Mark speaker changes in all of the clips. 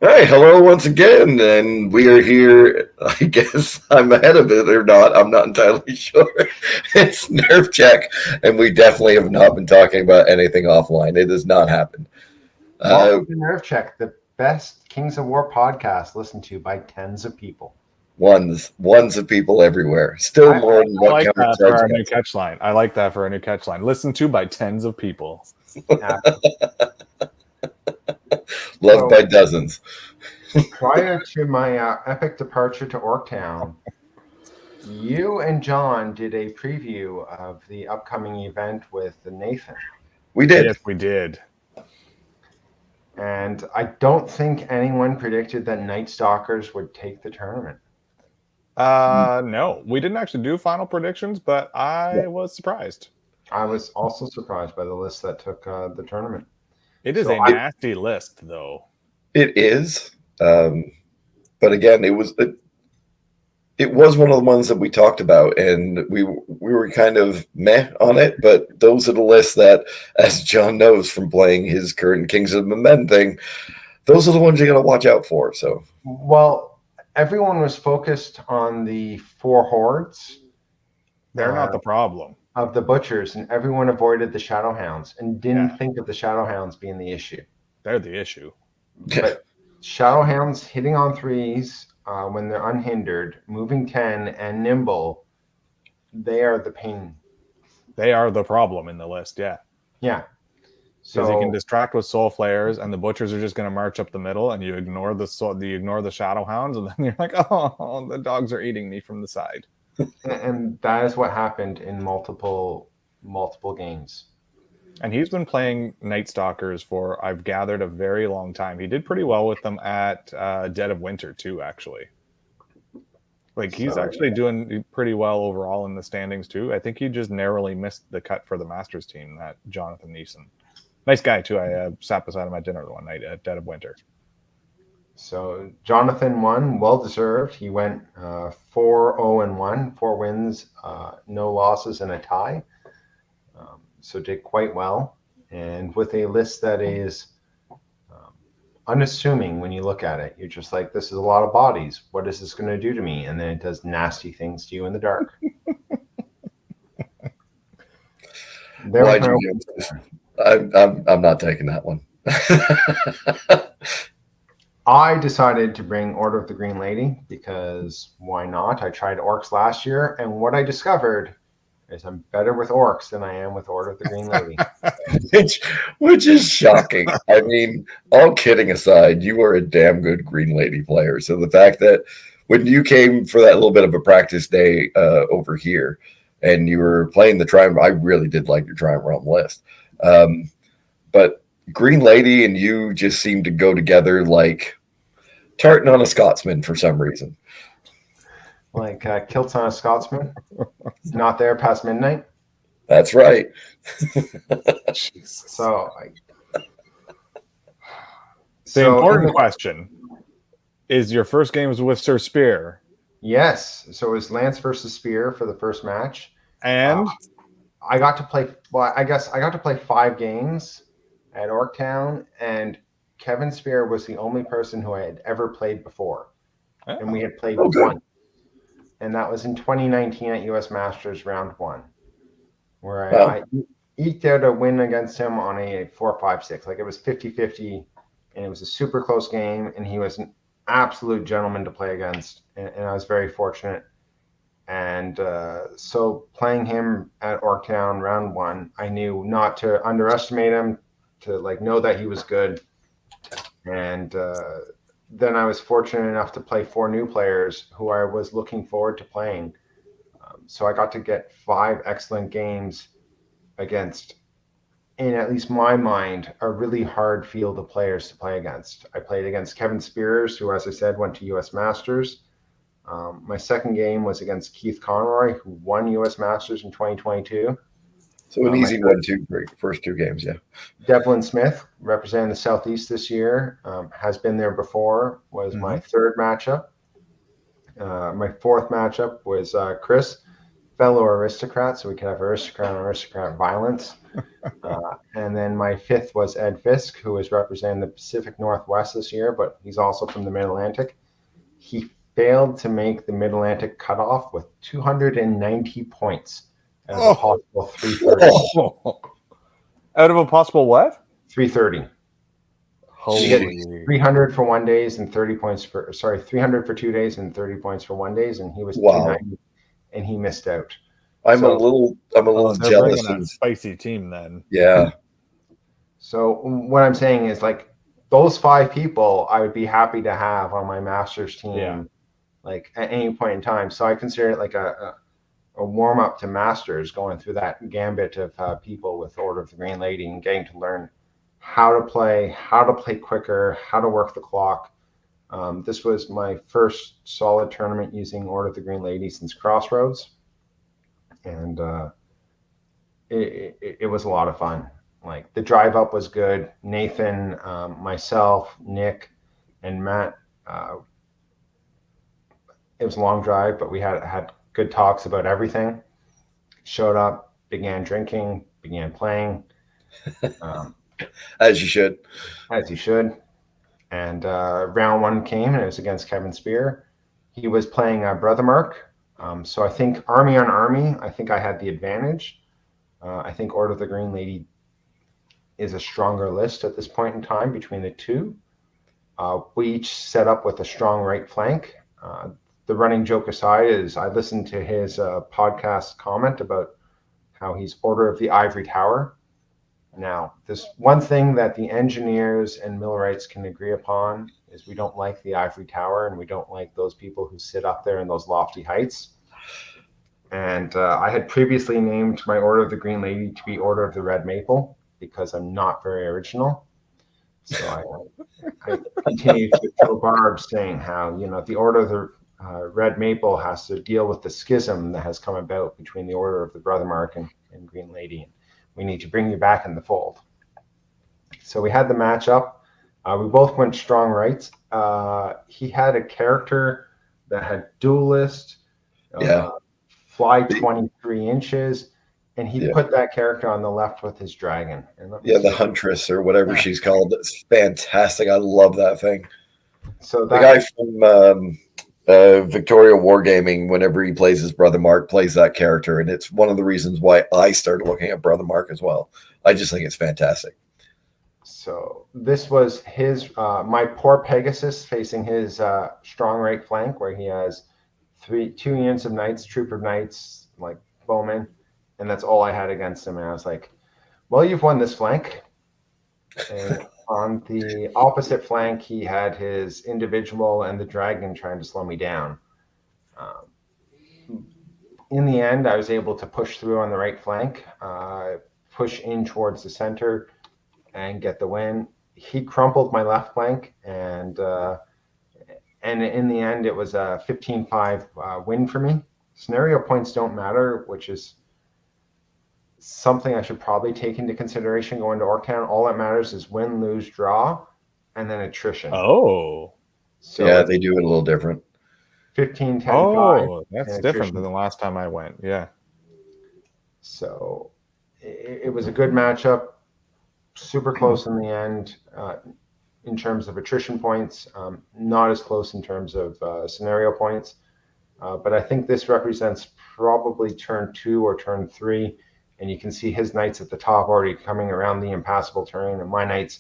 Speaker 1: Hey, hello once again, and we are here. I guess I'm ahead of it or not. I'm not entirely sure. It's Nerve Check, and we definitely have not been talking about anything offline. It has not happened. Uh,
Speaker 2: Welcome to Nerve Check, the best Kings of War podcast listened to by tens of people.
Speaker 1: ones of people everywhere. Still
Speaker 2: I,
Speaker 1: more than
Speaker 3: I
Speaker 1: what
Speaker 3: like that for
Speaker 1: countercharge
Speaker 3: our new
Speaker 1: gets.
Speaker 3: catch line. I like that for our new catch line. Listened to by tens of people.
Speaker 2: uh,
Speaker 1: Loved by
Speaker 2: so
Speaker 1: dozens.
Speaker 2: prior to my epic departure to Orc Town, you and John did a preview of the upcoming event with Nathan.
Speaker 1: We did.
Speaker 3: Yes, we did.
Speaker 2: And I don't think anyone predicted that Night Stalkers would take the tournament.
Speaker 3: No, we didn't actually do final predictions, but I was surprised.
Speaker 2: I was also surprised by the list that took the tournament.
Speaker 3: It is
Speaker 2: So
Speaker 3: a nasty list, though.
Speaker 1: It is. But again, it was one of the ones that we talked about, and we were kind of meh on it. But those are the lists that, as John knows from playing his current Kings of the Men thing, those are the ones you got to watch out for. So,
Speaker 2: Well, everyone was focused on the four hordes
Speaker 3: They're not the problem.
Speaker 2: of the butchers, and everyone avoided the Shadowhounds and didn't
Speaker 3: Yeah.
Speaker 2: think of the Shadowhounds being the issue.
Speaker 3: They're the issue.
Speaker 2: But Shadowhounds hitting on threes when they're unhindered, moving 10, and nimble, they are the pain.
Speaker 3: They are the problem in the list, yeah.
Speaker 2: Yeah.
Speaker 3: Because you can
Speaker 2: So
Speaker 3: distract with soul flares, and the butchers are just going to march up the middle, and you ignore the shadow hounds, and then you're like, oh, the dogs are eating me from the side.
Speaker 2: and that is what happened in multiple games.
Speaker 3: And he's been playing Night Stalkers for, I've gathered, a very long time. He did pretty well with them at Dead of Winter, too, actually. Like, he's actually doing pretty well overall in the standings, too. I think he just narrowly missed the cut for the Masters team, that Jonathan Neeson. Nice guy, too. I sat beside him at dinner one night at Dead of Winter.
Speaker 2: So Jonathan won, well deserved. He went 4-0-1, 4 wins, no losses, and a tie. So did quite well, and with a list that is unassuming when you look at it. You're just like, this is a lot of bodies. What is this going to do to me? And then it does nasty things to you in the dark.
Speaker 1: I'm not taking that one.
Speaker 2: I decided to bring Order of the Green Lady because why not? I tried Orcs last year, and what I discovered is I'm better with Orcs than I am with Order of the Green Lady.
Speaker 1: which is shocking. I mean, all kidding aside, you are a damn good Green Lady player. So the fact that when you came for that little bit of a practice day over here and you were playing the Triumph, I really did like your Triumph Realm list. But Green Lady and you just seem to go together like tartan on a Scotsman for some reason.
Speaker 2: Like kilts on a Scotsman, not there past midnight.
Speaker 1: That's right.
Speaker 2: So
Speaker 3: the important question is, your first game was with Sir Spear.
Speaker 2: Yes. So it was Lance versus Spear for the first match.
Speaker 3: And
Speaker 2: I got to play, well, I guess I got to play 5 games at Orc Town, and Kevin Spear was the only person who I had ever played before. And we had played one. And that was in 2019 at US Masters round 1, where I eked out a win against him on a 4-5-6. Like, it was 50-50, and it was a super close game, and he was an absolute gentleman to play against, and I was very fortunate. And so playing him at Orc Town round 1, I knew not to underestimate him, to like know that he was good. And then I was fortunate enough to play 4 new players who I was looking forward to playing. So I got to get 5 excellent games against, in at least my mind, a really hard field of players to play against. I played against Kevin Spears, who, as I said, went to US Masters. My second game was against Keith Conroy, who won US Masters in 2022.
Speaker 1: So an easy 1-2 for first 2 games, yeah.
Speaker 2: Devlin Smith, representing the Southeast this year, has been there before, was my third matchup. My fourth matchup was Chris, fellow aristocrat, so we could have aristocrat on aristocrat violence. And then my fifth was Ed Fisk, who is representing the Pacific Northwest this year, but he's also from the Mid-Atlantic. He failed to make the Mid-Atlantic cutoff with 290 points out of a possible 330.
Speaker 3: Out of a possible what?
Speaker 2: 330.
Speaker 3: Holy.
Speaker 2: 300 for 1 days and 30 points for 300 for 2 days and 30 points for 1 days, and he was 290 and he missed out.
Speaker 1: I'm a little jealous
Speaker 3: of a spicy team then.
Speaker 1: Yeah.
Speaker 2: So what I'm saying is, like, those 5 people I would be happy to have on my Masters team, like at any point in time. So I consider it like a warm up to Masters, going through that gambit of people with Order of the Green Lady and getting to learn how to play quicker, how to work the clock. This was my first solid tournament using Order of the Green Lady since Crossroads. And it was a lot of fun. Like, the drive up was good. Nathan, myself, Nick, and Matt. It was a long drive, but we had good talks about everything. Showed up, began drinking, began playing.
Speaker 1: As you should.
Speaker 2: As you should. And round 1 came, and it was against Kevin Spear. He was playing Brother Mark. So I think army on army, I think I had the advantage. I think Order of the Green Lady is a stronger list at this point in time between the two. We each set up with a strong right flank. The running joke aside is I listened to his podcast comment about how he's Order of the Ivory Tower. Now, there's one thing that the engineers and millwrights can agree upon is we don't like the Ivory Tower, and we don't like those people who sit up there in those lofty heights. And I had previously named my Order of the Green Lady to be Order of the Red Maple because I'm not very original. So I continued to throw barbs saying how, the Order of the Red Maple has to deal with the schism that has come about between the Order of the Brother Mark and Green Lady. We need to bring you back in the fold. So we had the matchup. We both went strong rights. He had a character that had duelist, fly 23 inches, and he put that character on the left with his dragon. And
Speaker 1: the Huntress or whatever she's called. It's fantastic. I love that thing.
Speaker 2: So
Speaker 1: the guy from Victoria Wargaming, whenever he plays his Brother Mark, plays that character, and it's one of the reasons why I started looking at Brother Mark as well. I just think it's fantastic.
Speaker 2: So this was his my poor Pegasus facing his strong right flank, where he has 2 units of knights, troop of knights, like bowmen, and that's all I had against him. And I was like, well, you've won this flank. And on the opposite flank, he had his individual and the dragon trying to slow me down. In the end, I was able to push through on the right flank, push in towards the center, and get the win. He crumpled my left flank, and in the end, it was a 15-5 win for me. Scenario points don't matter, which is something I should probably take into consideration going to Orc Town. All that matters is win, lose, draw, and then attrition.
Speaker 3: Oh.
Speaker 1: So yeah, they do it a little different.
Speaker 2: 15-10-5.
Speaker 3: Oh, that's different than the last time I went. Yeah. So it was a good matchup. Super close in the end in terms of attrition points. Not as close in terms of scenario points. But I think this represents probably turn 2 or turn 3. And you can see his knights at the top already coming around the impassable terrain, and my knights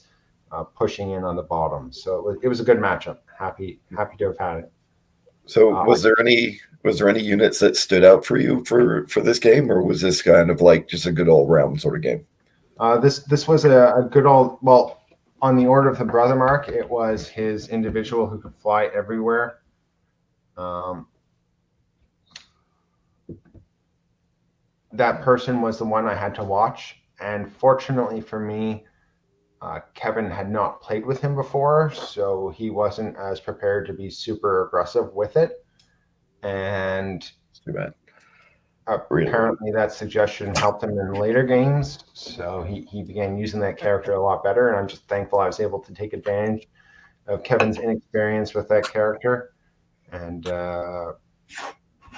Speaker 3: pushing in on the bottom. So it was a good matchup. Happy to have had it.
Speaker 1: So was there any units that stood out for you for this game, or was this kind of like just a good all round sort of game?
Speaker 2: This was a good old, well, on the Order of the Brother Mark, it was his individual who could fly everywhere. That person was the one I had to watch, and fortunately for me, Kevin had not played with him before, so he wasn't as prepared to be super aggressive with it. And
Speaker 1: too bad.
Speaker 2: Apparently that suggestion helped him in later games, so he began using that character a lot better, and I'm just thankful I was able to take advantage of Kevin's inexperience with that character, and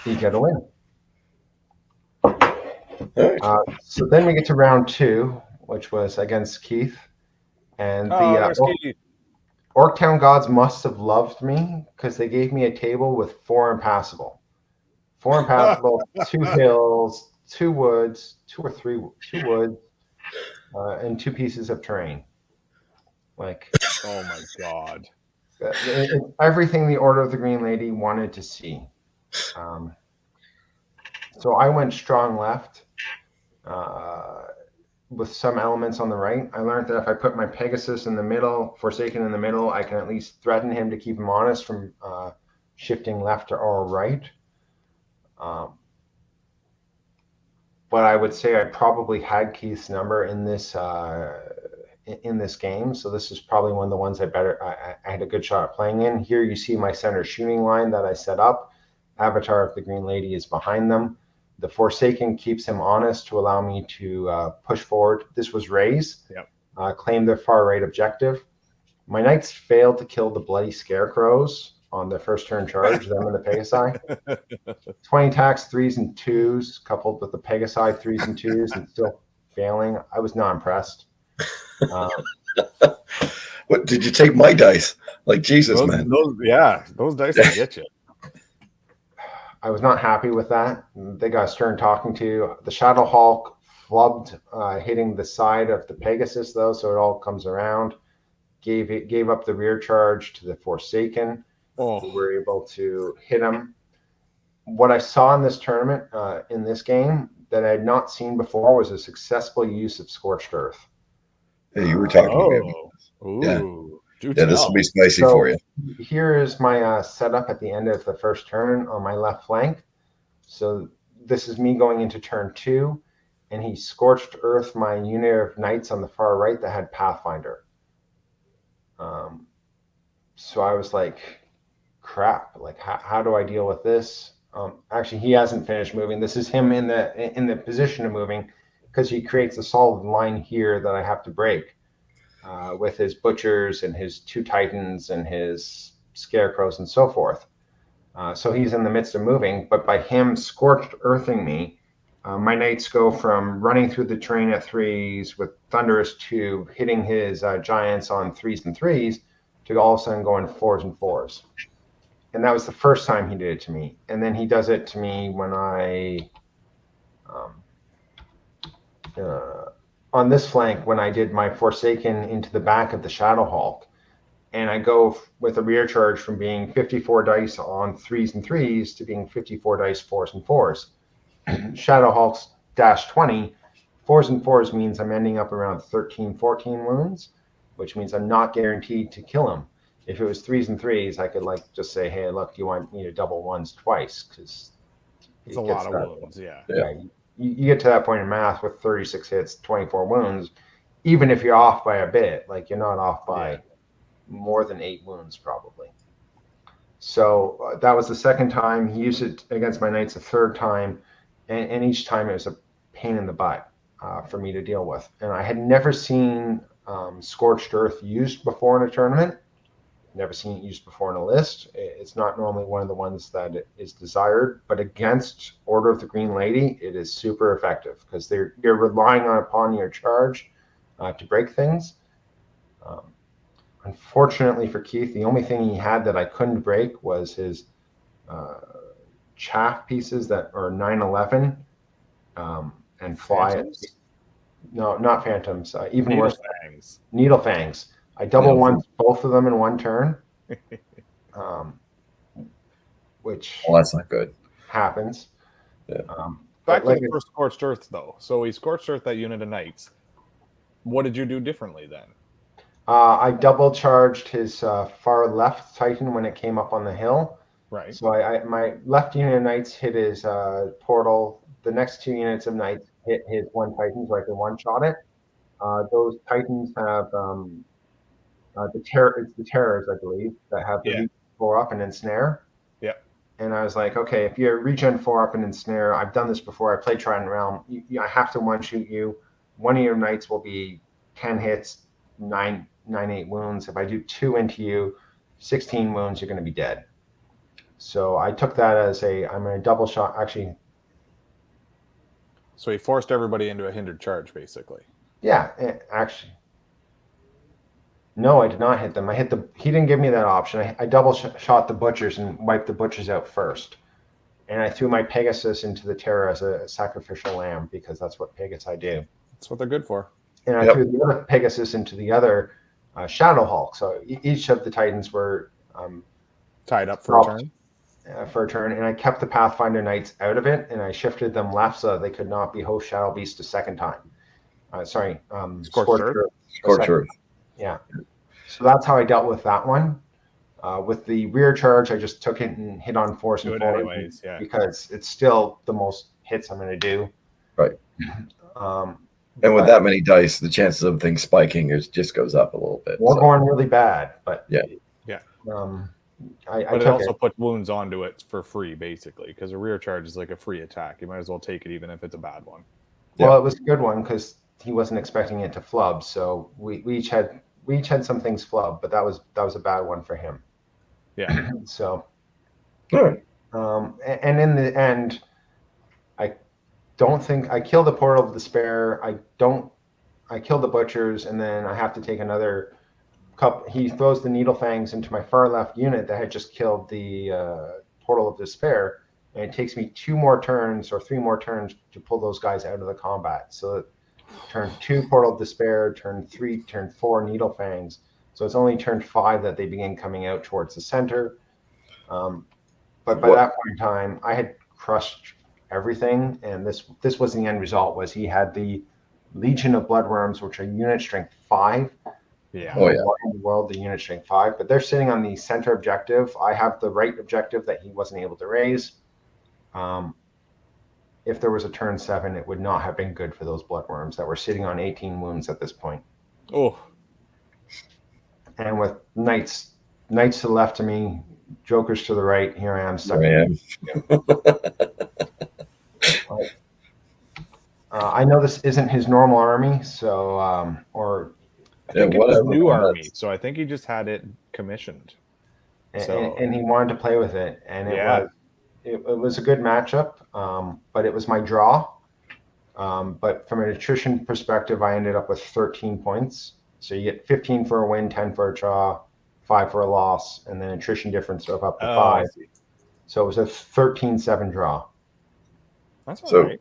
Speaker 2: he got a win. So then we get to round 2, which was against Keith. And
Speaker 3: Oh,
Speaker 2: the
Speaker 3: there's Keith.
Speaker 2: Orc Town gods must have loved me because they gave me a table with 4 impassable. 4 impassable, 2 hills, 2 woods, 2 or 3, 2 woods, and 2 pieces of terrain. Like,
Speaker 3: Oh my god.
Speaker 2: everything the Order of the Green Lady wanted to see. So I went strong left with some elements on the right. I learned that if I put my Pegasus in the middle, Forsaken in the middle, I can at least threaten him to keep him honest from shifting left or right. But I would say I probably had Keith's number in this game. So this is probably one of the ones I had a good shot at playing in. Here you see my center shooting line that I set up. Avatar of the Green Lady is behind them. The Forsaken keeps him honest to allow me to push forward. This was Rays.
Speaker 3: Yep.
Speaker 2: Claim their far right objective. My knights failed to kill the bloody scarecrows on the first turn charge, them and the Pegasi. 20 attacks, 3s and 2s, coupled with the Pegasi 3s and 2s, and still failing. I was not impressed.
Speaker 1: What did you take my dice? Like Jesus, man.
Speaker 3: Those dice will get you.
Speaker 2: I was not happy with that. They got stern talking to. The Shadow Hulk flubbed, hitting the side of the Pegasus though, so it all comes around. Gave up the rear charge to the Forsaken. We were able to hit him. What I saw in this tournament, in this game, that I had not seen before was a successful use of Scorched Earth.
Speaker 1: Yeah, you were talking to me. Yeah, this will be spicy for you.
Speaker 2: Here is my setup at the end of the first turn on my left flank. So this is me going into turn 2, and he Scorched Earth my unit of knights on the far right that had Pathfinder. So I was like, crap, like how do I deal with this? Actually, he hasn't finished moving. This is him in the position of moving, because he creates a solid line here that I have to break with his butchers and his 2 titans and his scarecrows and so forth. So he's in the midst of moving, but by him Scorched Earthing me, my knights go from running through the terrain at 3s with Thunderous Tube, hitting his giants on 3s and 3s, to all of a sudden going 4s and 4s. And that was the first time he did it to me. And then he does it to me when I, on this flank, when I did my Forsaken into the back of the Shadow Hulk, and I go with a rear charge from being 54 dice on 3s and 3s to being 54 dice 4s and 4s. Shadow Hulk's -20, 4s and 4s means I'm ending up around 13, 14 wounds, which means I'm not guaranteed to kill him. If it was 3s and 3s, I could like just say, hey, look, you want me to double 1s twice? Because
Speaker 3: it's a lot of wounds, yeah.
Speaker 2: You get to that point in math with 36 hits, 24 wounds, even if you're off by a bit, like you're not off by more than 8 wounds probably. So that was the second time. He used it against my knights a third time, and each time it was a pain in the butt for me to deal with. And I had never seen Scorched Earth used before in a tournament. Never seen it used before in a list. It's not normally one of the ones that is desired, but against Order of the Green Lady, it is super effective because you're relying upon your charge to break things. Unfortunately for Keith, the only thing he had that I couldn't break was his chaff pieces that are 9/11 and fly.
Speaker 3: Phantoms?
Speaker 2: No, not phantoms. Even
Speaker 3: Needle
Speaker 2: worse,
Speaker 3: fangs.
Speaker 2: needle fangs. I double one both of them in one turn, which
Speaker 1: that's not good.
Speaker 2: Happens.
Speaker 3: Yeah. Back to the first Scorched Earth, though. So he Scorched Earth that unit of knights. What did you do differently then?
Speaker 2: I double charged his far left Titan when it came up on the hill.
Speaker 3: Right.
Speaker 2: So my left unit of knights hit his portal. The next 2 units of knights hit his 1 Titan, so I could one-shot it. Those Titans have it's the terrors, I believe, that have the 4 up and ensnare.
Speaker 3: Yeah.
Speaker 2: And I was like, okay, if you're regen 4 up and ensnare, I've done this before. I played Trident Realm. I have to one-shoot you. One of your knights will be 10 hits, 9, 8 wounds. If I do 2 into you, 16 wounds, you're going to be dead. So I took that as I'm going to double shot. Actually.
Speaker 3: So he forced everybody into a hindered charge, basically.
Speaker 2: Yeah, actually. No, I did not hit them. He didn't give me that option. I double shot the butchers and wiped the butchers out first. And I threw my Pegasus into the terror as a sacrificial lamb because that's what Pegasi do.
Speaker 3: That's what they're good for.
Speaker 2: And I threw the other Pegasus into the other Shadow Hulk. So each of the Titans were
Speaker 3: tied up for a turn.
Speaker 2: And I kept the Pathfinder Knights out of it, and I shifted them left so they could not be host Shadow Beast a second time.
Speaker 3: Scorched
Speaker 1: Earth.
Speaker 2: Yeah. So that's how I dealt with that one. With the rear charge, I just took it and hit on force and forward
Speaker 3: anyways, yeah.
Speaker 2: because it's still the most hits I'm going to do.
Speaker 1: Right. And with that many dice, the chances of things spiking just goes up a little bit.
Speaker 2: We're going really bad, but
Speaker 1: yeah.
Speaker 3: But it also puts wounds onto it for free, basically, because a rear charge is like a free attack. You might as well take it even if it's a bad one.
Speaker 2: Well, it was a good one because he wasn't expecting it to flub, so we each had some things flub, but that was a bad one for him.
Speaker 3: Yeah.
Speaker 2: So,
Speaker 1: all right.
Speaker 2: And in the end, I don't think I killed the Portal of Despair. I killed the butchers, and then I have to take another cup. He throws the needle fangs into my far left unit that had just killed the Portal of Despair, and it takes me 2 more turns or 3 more turns to pull those guys out of the combat. So turn 2 Portal of Despair, turn 3, turn 4 needle fangs. So it's only turn 5 that they begin coming out towards the center. But by that point in time, I had crushed everything, and this was the end result. Was he had the Legion of Bloodworms, which are unit strength 5.
Speaker 3: Yeah.
Speaker 2: In the world, the unit strength 5, but they're sitting on the center objective. I have the right objective that he wasn't able to raise. If there was a turn 7, it would not have been good for those bloodworms that were sitting on 18 wounds at this point.
Speaker 3: Oh.
Speaker 2: And with knights to the left of me, jokers to the right, here I am stuck. I know this isn't his normal army, so
Speaker 3: I think it was a new army, so I think he just had it commissioned.
Speaker 2: And he wanted to play with it, and it was a good matchup, but it was my draw. But from an attrition perspective, I ended up with 13 points. So you get 15 for a win, 10 for a draw, 5 for a loss, and then attrition difference of up to 5. So it was a 13-7 draw.
Speaker 3: That's all right.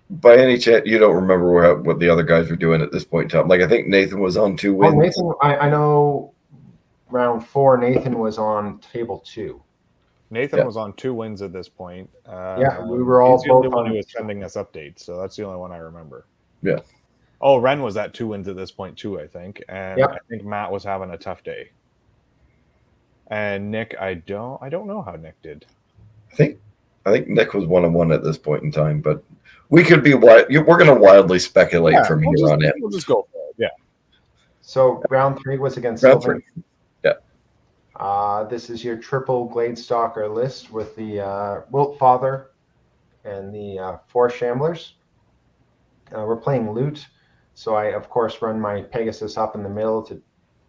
Speaker 1: By any chance, you don't remember what the other guys were doing at this point in time? Like, I think Nathan was on 2 wins.
Speaker 2: Nathan, I know round 4, Nathan was on table 2.
Speaker 3: Nathan was on 2 wins at this point.
Speaker 2: We were all
Speaker 3: he's the only one who was sending us updates, so that's the only one I remember.
Speaker 1: Yeah.
Speaker 3: Oh, Ren was at 2 wins at this point too, I think, and I think Matt was having a tough day. And Nick, I don't know how Nick did.
Speaker 1: I think Nick was 1-1 at this point in time, but we could be we're going to wildly speculate from here on in.
Speaker 3: We'll just go for it. Yeah.
Speaker 2: So round 3 was against
Speaker 1: round
Speaker 2: Sylvan.
Speaker 1: 3. Yeah.
Speaker 2: This is your triple Gladestalker list with the Wilt Father and the 4 Shamblers. We're playing loot, so I of course run my Pegasus up in the middle to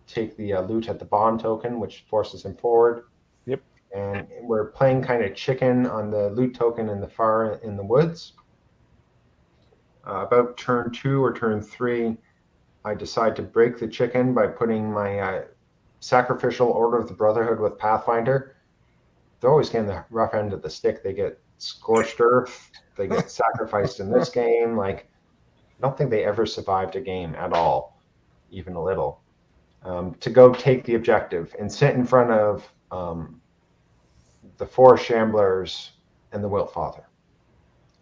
Speaker 2: take the loot at the bond token, which forces him forward.
Speaker 3: Yep.
Speaker 2: And we're playing kind of chicken on the loot token in the far in the woods. About turn 2 or turn 3, I decide to break the chicken by putting my Sacrificial Order of the Brotherhood with Pathfinder. They're always getting the rough end of the stick. They get scorched earth. They get sacrificed in this game. Like, I don't think they ever survived a game at all, even a little. To go take the objective and sit in front of the 4 Shamblers and the Wilt Father,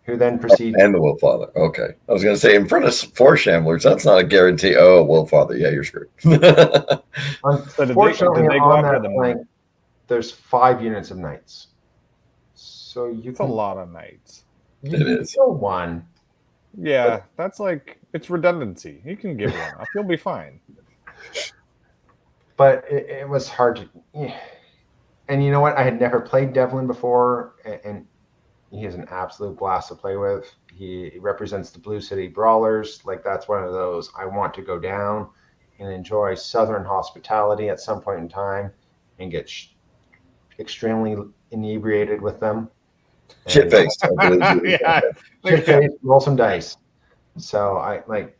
Speaker 2: who then proceed.
Speaker 1: And the Wilt Father. Okay. I was going to say, in front of 4 Shamblers, that's not a guarantee. Oh, Wilt Father. Yeah, you're screwed.
Speaker 2: Unfortunately, on that flank, there's 5 units of knights. So
Speaker 3: it's a lot of knights.
Speaker 1: It is.
Speaker 2: Kill 1.
Speaker 3: Yeah, that's like, it's redundancy. You can give one up. You'll be fine.
Speaker 2: But it was hard to. Yeah. And you know what? I had never played Devlin before, and he is an absolute blast to play with. He represents the Blue City Brawlers. Like, that's one of those, I want to go down and enjoy Southern hospitality at some point in time and get extremely inebriated with them.
Speaker 1: Shit-faced.
Speaker 2: Shit-faced, roll some dice. So I like,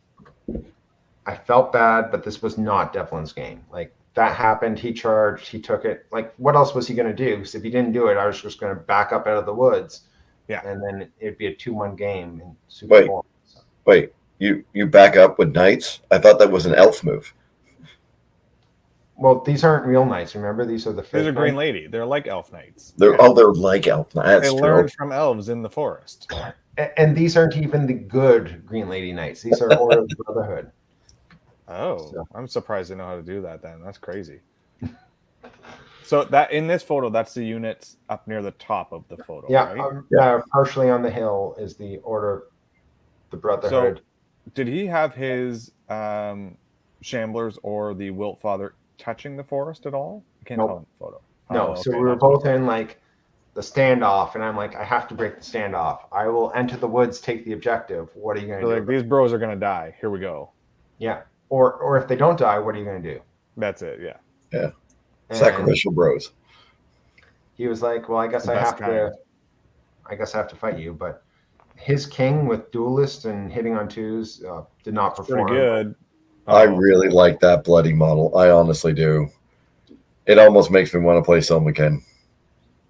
Speaker 2: I felt bad, but this was not Devlin's game. Like that happened. He charged. He took it. Like what else was he going to do? Because if he didn't do it, I was just going to back up out of the woods.
Speaker 3: Yeah.
Speaker 2: And then it'd be a 2-1 game in Super
Speaker 1: Wait.
Speaker 2: Bowl. So.
Speaker 1: Wait, you back up with knights? I thought that was an elf move.
Speaker 2: Well, these aren't real knights. Remember, these are the fake.
Speaker 3: There's a green
Speaker 2: knights.
Speaker 3: lady. They're like elf knights.
Speaker 1: They're like elf knights.
Speaker 3: They learned from elves in the forest.
Speaker 2: And these aren't even the good Green Lady Knights. These are Order of the Brotherhood.
Speaker 3: Oh, so. I'm surprised they know how to do that then. That's crazy. So that in this photo, that's the units up near the top of the photo,
Speaker 2: yeah,
Speaker 3: right?
Speaker 2: Partially on the hill is the Order of the Brotherhood.
Speaker 3: So did he have his Shamblers or the Wilt Father touching the forest at all? I can't tell in the photo.
Speaker 2: No,
Speaker 3: okay,
Speaker 2: so we were both in like the standoff, and I'm like, I have to break the standoff. I will enter the woods, take the objective. What are you going to do?
Speaker 3: Like, these bros are going to die. Here we go.
Speaker 2: Yeah. Or if they don't die, what are you going to do?
Speaker 3: That's it. Yeah.
Speaker 1: Yeah. And sacrificial bros.
Speaker 2: He was like, well, I guess I have to fight you. But his king with duelist and hitting on twos did not perform.
Speaker 3: Pretty good.
Speaker 1: I really like that bloody model. I honestly do. It almost makes me want to play Soma Ken.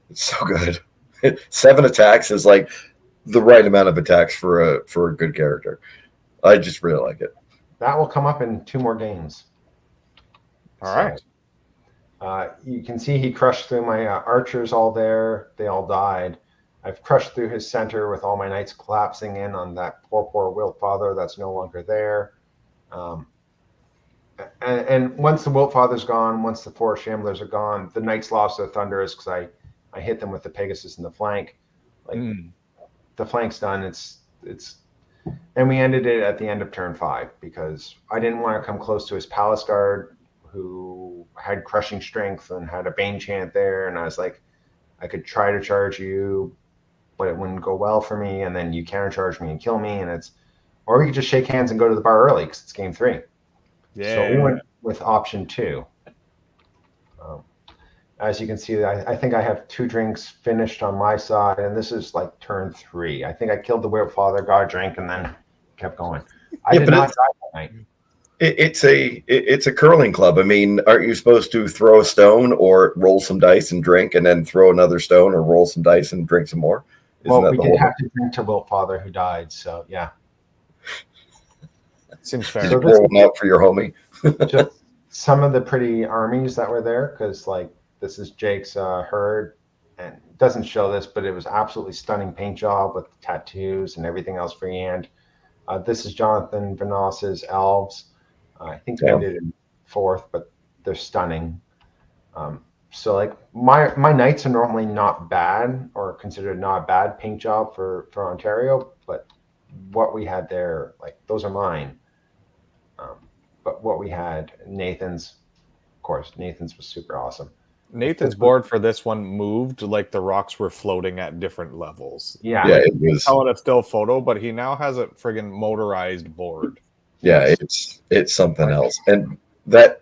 Speaker 1: It's so good. 7 attacks is like the right amount of attacks for a good character. I just really like it.
Speaker 2: That will come up in 2 more games.
Speaker 3: All right.
Speaker 2: You can see he crushed through my archers all there. They all died. I've crushed through his center with all my knights collapsing in on that poor Wilt Father that's no longer there. And once the Wilt Father's gone, once the 4 Shamblers are gone, the knights lost their thunders because I hit them with the Pegasus in the flank. Like the flank's done. It's and we ended it at the end of turn 5 because I didn't want to come close to his Palace Guard, who had crushing strength and had a Bane chant there, and I was like, I could try to charge you, but it wouldn't go well for me, and then you countercharge me and kill me, or we could just shake hands and go to the bar early because it's game 3.
Speaker 3: Yeah.
Speaker 2: So we went with option 2. As you can see, I think I have 2 drinks finished on my side, and this is like turn 3. I think I killed the Wilt Father, got a drink, and then kept going. I did not die that night.
Speaker 1: It's a curling club. I mean, aren't you supposed to throw a stone or roll some dice and drink, and then throw another stone or roll some dice and drink some more?
Speaker 2: Well, we did have to drink to Wilt Father, who died. So yeah,
Speaker 3: seems fair.
Speaker 1: Did you pour one out for your homie?
Speaker 2: Just some of the pretty armies that were there, because like this is Jake's herd, and it doesn't show this, but it was absolutely stunning paint job with tattoos and everything else freehand. This is Jonathan Vanas's elves. I think they did it in 4th, but they're stunning. So like my knights are normally not bad or considered not a bad paint job for Ontario, but what we had there, like those are mine. But what we had, Nathan's was super awesome.
Speaker 3: Nathan's board for this one moved like the rocks were floating at different levels.
Speaker 2: Yeah,
Speaker 1: it was
Speaker 3: on a still photo, but he now has a friggin' motorized board.
Speaker 1: Yeah, it's something else. And that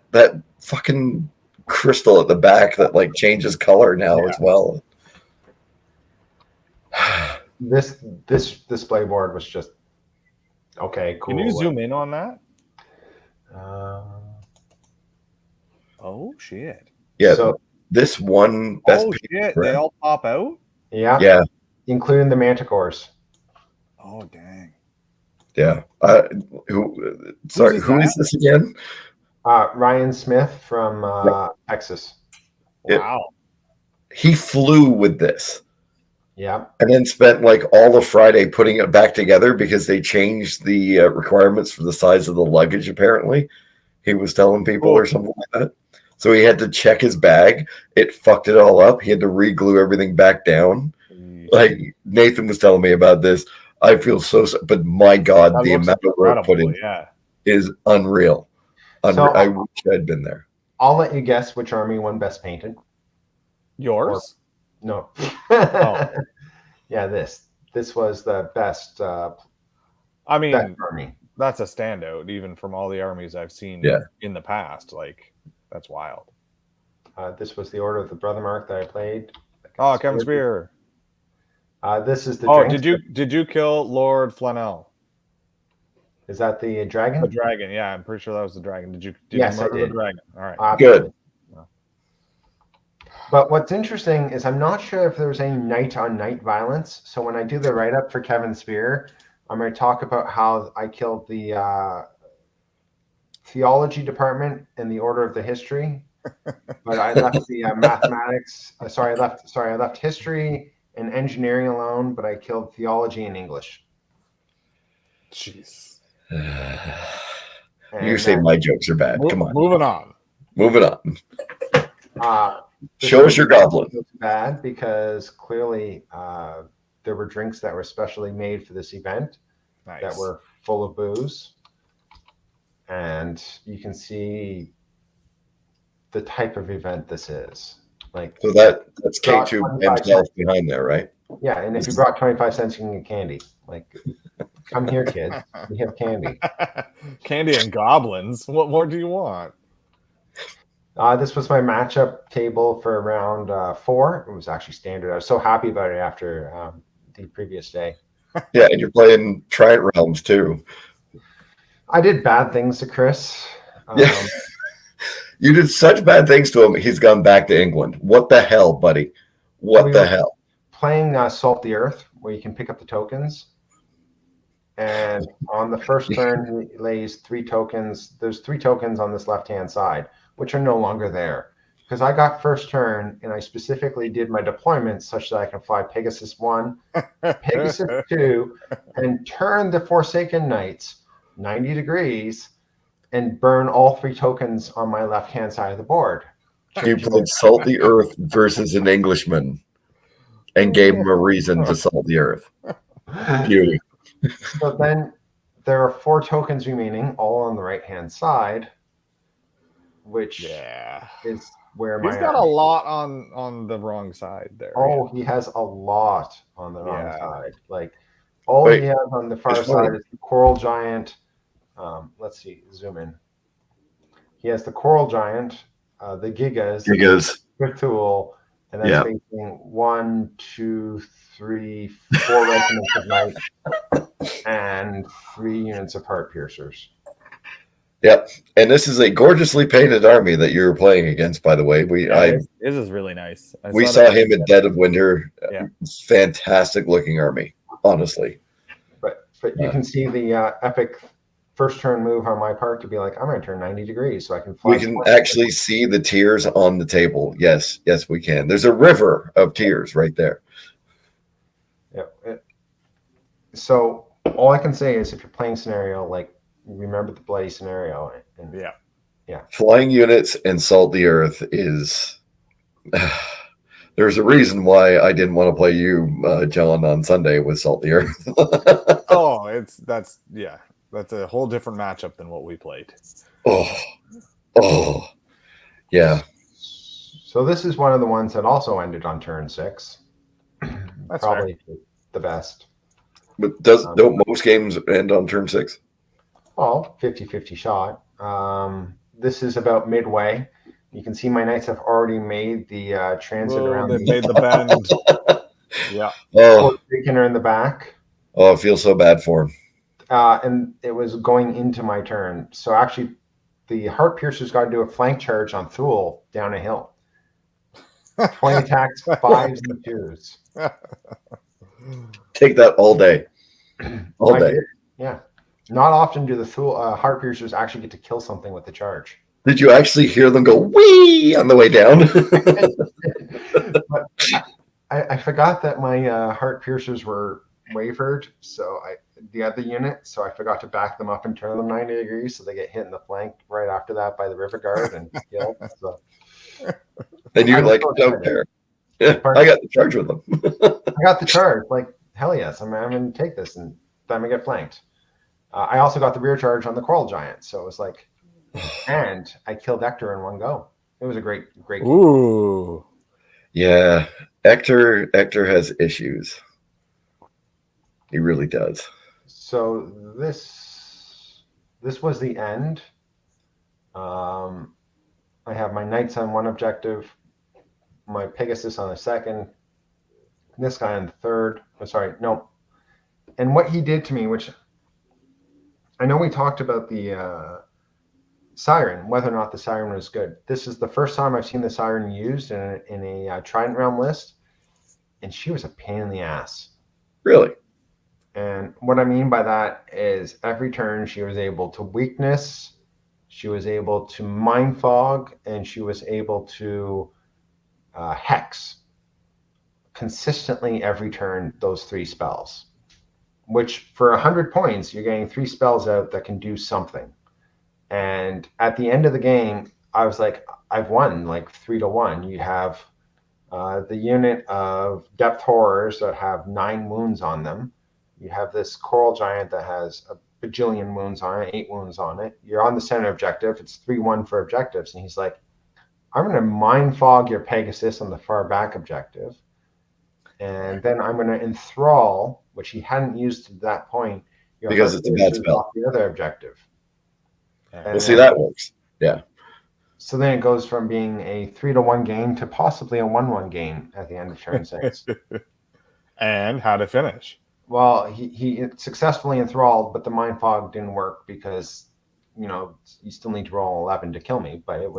Speaker 1: fucking crystal at the back that like changes color now as well.
Speaker 2: This display board was just okay, cool.
Speaker 3: Can you zoom in on that? Oh shit.
Speaker 1: Yeah, so this one
Speaker 3: best shit, they all pop out?
Speaker 2: Yeah, including the manticores.
Speaker 3: Oh dang.
Speaker 1: Yeah. Who is this again?
Speaker 2: Ryan Smith from Texas.
Speaker 3: Wow.
Speaker 1: He flew with this.
Speaker 2: Yeah.
Speaker 1: And then spent like all of Friday putting it back together because they changed the requirements for the size of the luggage, apparently. He was telling people or something like that. So he had to check his bag. It fucked it all up. He had to re-glue everything back down. Like Nathan was telling me about this. I feel so, but my God, the amount of work put in is unreal. So, I wish I'd been there.
Speaker 2: I'll let you guess which army won best painted.
Speaker 3: Yours?
Speaker 2: No. Oh. Yeah, this was the best.
Speaker 3: I mean,
Speaker 2: best army.
Speaker 3: That's a standout, even from all the armies I've seen in the past. Like, that's wild.
Speaker 2: This was the Order of the Brother Mark that I played.
Speaker 3: Oh, Kevin Spear.
Speaker 2: This is the.
Speaker 3: Did you kill Lord Flanell?
Speaker 2: Is that the
Speaker 3: The
Speaker 2: dragon?
Speaker 3: dragon, yeah, I'm pretty sure that was the dragon. Did
Speaker 2: Yes,
Speaker 3: you
Speaker 2: I
Speaker 3: murder the
Speaker 2: did.
Speaker 3: dragon? All right.
Speaker 1: Good.
Speaker 2: But what's interesting is I'm not sure if there's any knight-on-knight violence. So when I do the write-up for Kevin Spear, I'm going to talk about how I killed the theology department in the order of the history, but I left the mathematics. I left history and engineering alone, but I killed theology and English.
Speaker 3: Jeez.
Speaker 1: You say my jokes are bad. Come on.
Speaker 3: Moving on.
Speaker 1: Moving on. Show us your goblin.
Speaker 2: It's bad because clearly there were drinks that were specially made for this event that were full of booze. And you can see the type of event this is. Like,
Speaker 1: so that's K2 himself behind there, right?
Speaker 2: Yeah, and if you brought 25 cents, you can get candy. Like, come here, kids. We have candy.
Speaker 3: Candy and goblins. What more do you want?
Speaker 2: This was my matchup table for round 4. It was actually standard. I was so happy about it after the previous day.
Speaker 1: Yeah, and you're playing Triad Realms too.
Speaker 2: I did bad things to Chris.
Speaker 1: Yeah. You did such bad things to him, he's gone back to England. What the hell, buddy? What the hell?
Speaker 2: Playing Salt the Earth, where you can pick up the tokens. And on the first turn, he lays 3 tokens. There's 3 tokens on this left-hand side, which are no longer there. Because I got first turn, and I specifically did my deployments such that I can fly Pegasus 1, Pegasus 2, and turn the Forsaken Knights 90 degrees and burn all 3 tokens on my left-hand side of the board.
Speaker 1: You played Salt the Earth versus an Englishman and gave him a reason to salt the earth. Beauty.
Speaker 2: So then there are 4 tokens remaining, all on the right-hand side, which is where
Speaker 3: He's got a lot on the wrong side there.
Speaker 2: Oh, he has a lot on the wrong side. Like, all he has on the far side is the Coral Giant. Let's see, zoom in. He has the Coral Giant, the Gigas, Cthulhu, and then facing 1, 2, 3, 4 regiments of knights and 3 units of heart piercers.
Speaker 1: Yep, and this is a gorgeously painted army that you're playing against. By the way,
Speaker 4: this is really nice.
Speaker 1: We saw him in Dead of Winter. Yeah. Fantastic looking army, honestly.
Speaker 2: But you can see the epic first turn move on my part to be like, I'm going to turn 90 degrees so I can fly.
Speaker 1: We can actually see the tears on the table. Yes, we can. There's a river of tears right there.
Speaker 2: Yeah. So all I can say is if you're playing scenario, like, remember the bloody scenario. And yeah.
Speaker 1: Flying units and Salt the Earth is... There's a reason why I didn't want to play you, John, on Sunday with Salt the Earth.
Speaker 3: That's a whole different matchup than what we played.
Speaker 1: Yeah.
Speaker 2: So this is one of the ones that also ended on turn 6.
Speaker 3: That's
Speaker 2: probably the best.
Speaker 1: But don't most games end on turn 6?
Speaker 2: Well, 50-50 shot. This is about midway. You can see my knights have already made the transit around.
Speaker 3: They made the bend. Yeah.
Speaker 2: Oh, are in the back.
Speaker 1: Oh, I feel so bad for him.
Speaker 2: And it was going into my turn. So actually, the Heart Piercer's got to do a flank charge on Thule down a hill. 20 attacks, 5s and 2s.
Speaker 1: Take that all day. All day.
Speaker 2: Yeah. Not often do the Thule Heart Piercers actually get to kill something with the charge.
Speaker 1: Did you actually hear them go wee on the way down?
Speaker 2: I forgot that my Heart Piercers were wavered, so the other unit, so I forgot to back them up and turn them 90 degrees, so they get hit in the flank right after that by the river guard and killed. So.
Speaker 1: And you're like, don't care. Yeah, I got the charge with them.
Speaker 2: I got the charge. Like, hell yes, I'm going to take this, and then we get flanked. I also got the rear charge on the Coral Giant, so it was like, and I killed Hector in one go. It was a great game.
Speaker 3: Ooh.
Speaker 1: Yeah, Hector has issues. He really does.
Speaker 2: So this was the end. I have my knights on one objective, my Pegasus on the second, this guy on the third. Oh, sorry, no. And what he did to me, which I know we talked about the siren, whether or not the siren was good. This is the first time I've seen the siren used in a Trident Realm list, and she was a pain in the ass.
Speaker 1: Really?
Speaker 2: And what I mean by that is every turn she was able to weakness, she was able to mind fog, and she was able to hex consistently every turn, those 3 spells. Which for 100 points, you're getting 3 spells out that can do something. And at the end of the game, I was like, I've won like 3-1. You have the unit of depth horrors that have 9 wounds on them. You have this coral giant that has a bajillion wounds on it, 8 wounds on it. You're on the center objective. It's 3-1 for objectives. And he's like, I'm going to mind fog your Pegasus on the far back objective. And then I'm going to enthrall, which he hadn't used to that point,
Speaker 1: because it's a bad spell
Speaker 2: off the other objective.
Speaker 1: We'll see, that works. Yeah.
Speaker 2: So then it goes from being a 3-1 game to possibly a 1-1 game at the end of turn 6.
Speaker 3: And how to finish?
Speaker 2: Well, he successfully enthralled, but the mind fog didn't work because, you still need to roll 11 to kill me. But it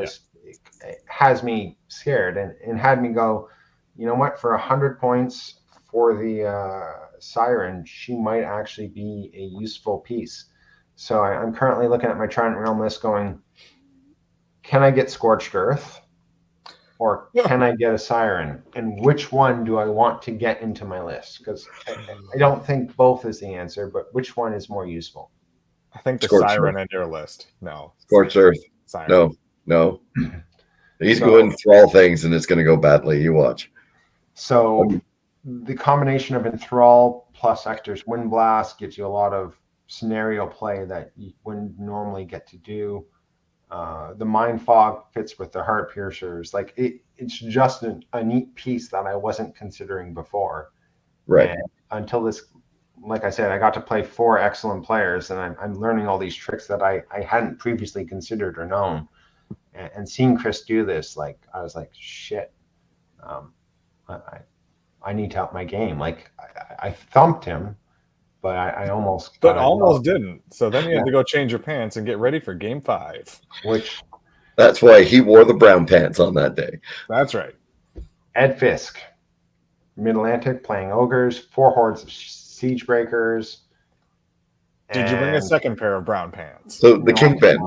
Speaker 2: has me scared and had me go, you know what, for 100 points for the siren, she might actually be a useful piece. So I'm currently looking at my Trident Realm list going, can I get Scorched Earth? Or can I get a siren? And which one do I want to get into my list? Because I don't think both is the answer, but which one is more useful?
Speaker 3: I think the
Speaker 1: Scorched
Speaker 3: siren
Speaker 1: Earth.
Speaker 3: in your list. No.
Speaker 1: Scorched Earth.
Speaker 3: Siren.
Speaker 1: No. He's going to enthrall things, and it's going to go badly. You watch.
Speaker 2: So the combination of enthrall plus Hector's Wind Blast gives you a lot of scenario play that you wouldn't normally get to do. The mind fog fits with the heart piercers. Like it's just a neat piece that I wasn't considering before.
Speaker 1: Right.
Speaker 2: And until this, like I said, I got to play 4 excellent players, and I'm learning all these tricks that I hadn't previously considered or known. And seeing Chris do this, like I was like, shit, I need to up my game. Like I thumped him, but I almost.
Speaker 3: But almost didn't. So then you had to go change your pants and get ready for game 5.
Speaker 2: Which.
Speaker 1: That's why he wore the brown pants on that day.
Speaker 3: That's right.
Speaker 2: Ed Fisk, Mid-Atlantic, playing ogres, 4 hordes of siege breakers.
Speaker 3: Did you bring a second pair of brown pants?
Speaker 1: So the Kingpin.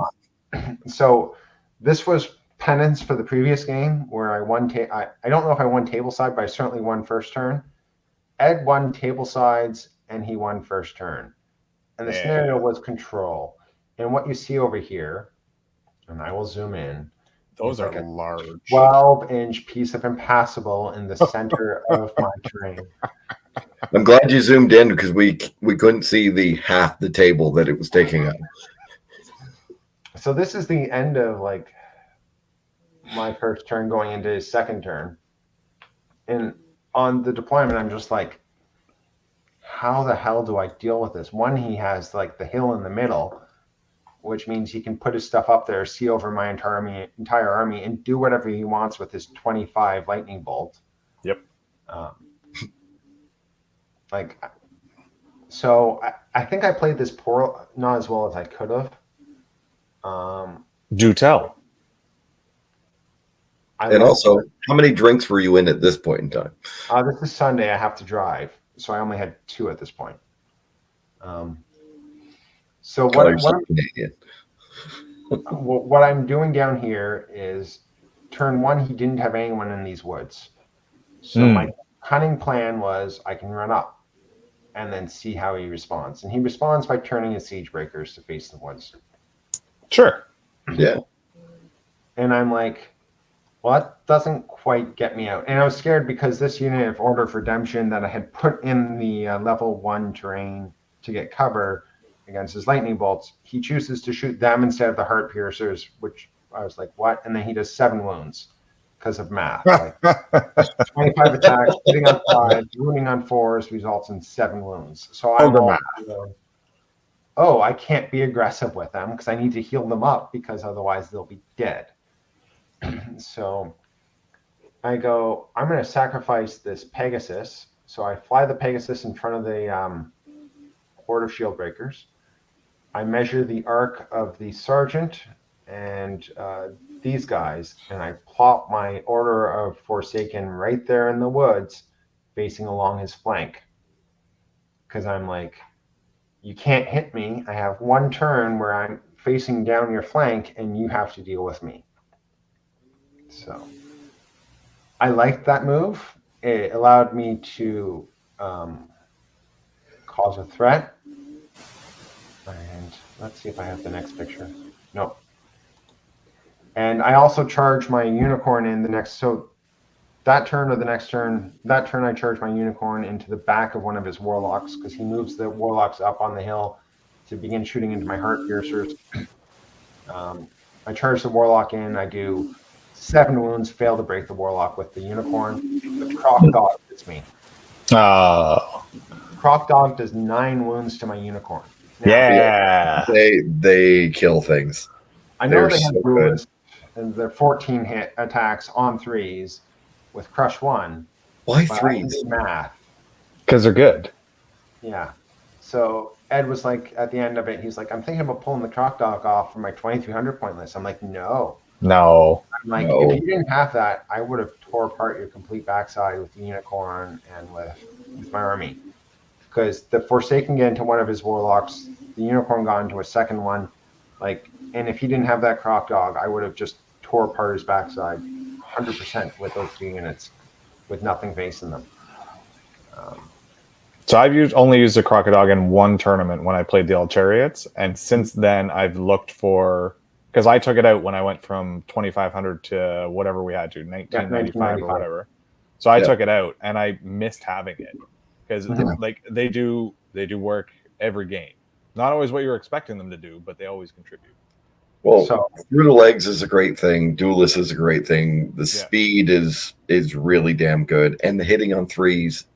Speaker 2: So this was penance for the previous game where I won. I don't know if I won table side, but I certainly won first turn. Ed won table sides and he won first turn. And the scenario was control. And what you see over here, and I will zoom in.
Speaker 3: Those are like large.
Speaker 2: 12-inch piece of impassable in the center of my terrain.
Speaker 1: I'm glad you zoomed in because we couldn't see the half the table that it was taking up.
Speaker 2: So this is the end of like my first turn going into his second turn. And on the deployment, I'm just like, how the hell do I deal with this? One, he has like the hill in the middle, which means he can put his stuff up there, see over my entire army, and do whatever he wants with his 25 lightning bolt.
Speaker 3: Yep.
Speaker 2: So I think I played this not as well as I could have.
Speaker 3: Do tell.
Speaker 1: And also, how many drinks were you in at this point in time?
Speaker 2: This is Sunday. I have to drive, so I only had 2 at this point. So what I'm doing down here is turn 1, he didn't have anyone in these woods. So my cunning plan was I can run up and then see how he responds. And he responds by turning his siege breakers to face the woods.
Speaker 3: Sure.
Speaker 1: Yeah.
Speaker 2: And I'm like, well, that doesn't quite get me out. And I was scared because this unit of Order of Redemption that I had put in the level 1 terrain to get cover against his lightning bolts, he chooses to shoot them instead of the heart piercers, which I was like, what? And then he does 7 wounds because of math. Like 25 attacks, hitting on 5, wounding on 4s results in 7 wounds. So I'm I can't be aggressive with them because I need to heal them up because otherwise they'll be dead. So I go, I'm going to sacrifice this Pegasus. So I fly the Pegasus in front of the Horde of Shield Breakers. I measure the arc of the sergeant and these guys, and I plop my Order of Forsaken right there in the woods, facing along his flank. Because I'm like, you can't hit me. I have one turn where I'm facing down your flank, and you have to deal with me. So I liked that move. It allowed me to cause a threat. And let's see if I have the next picture. No. And I also charge my unicorn in the next. So that turn or the next turn, that turn I charge my unicorn into the back of one of his warlocks because he moves the warlocks up on the hill to begin shooting into my heart piercers. I charge the warlock in. I do 7 wounds, fail to break the warlock with the unicorn. The croc dog hits me.
Speaker 3: Oh,
Speaker 2: Croc dog does 9 wounds to my unicorn. Now,
Speaker 3: yeah.
Speaker 1: They kill things.
Speaker 2: I know
Speaker 1: They're
Speaker 2: they have
Speaker 1: so
Speaker 2: rules, and they're 14 hit attacks on 3s with crush 1.
Speaker 1: Why
Speaker 2: But I
Speaker 1: 3s?
Speaker 2: can do math.
Speaker 3: Because they're good.
Speaker 2: Yeah. So Ed was like, at the end of it, he's like, I'm thinking about pulling the croc dog off from my 2,300 point list. I'm like, no.
Speaker 3: No.
Speaker 2: I'm like,
Speaker 1: No.
Speaker 2: if you didn't have that, I would have tore apart your complete backside with the unicorn and with my army. Because the Forsaken get into one of his warlocks, the unicorn got into a second one. Like, and if he didn't have that croc dog, I would have just tore apart his backside 100% with those 2 units with nothing facing them.
Speaker 3: So I've only used a crocodile in one tournament when I played the Altariates, and since then I've looked for, because I took it out when I went from 2,500 to whatever we had to 1995 or whatever. So I took it out, and I missed having it because like they do work every game. Not always what you're expecting them to do, but they always contribute.
Speaker 1: Well,
Speaker 2: So-
Speaker 1: through the legs is a great thing. Duelist is a great thing. The speed is really damn good, and the hitting on 3s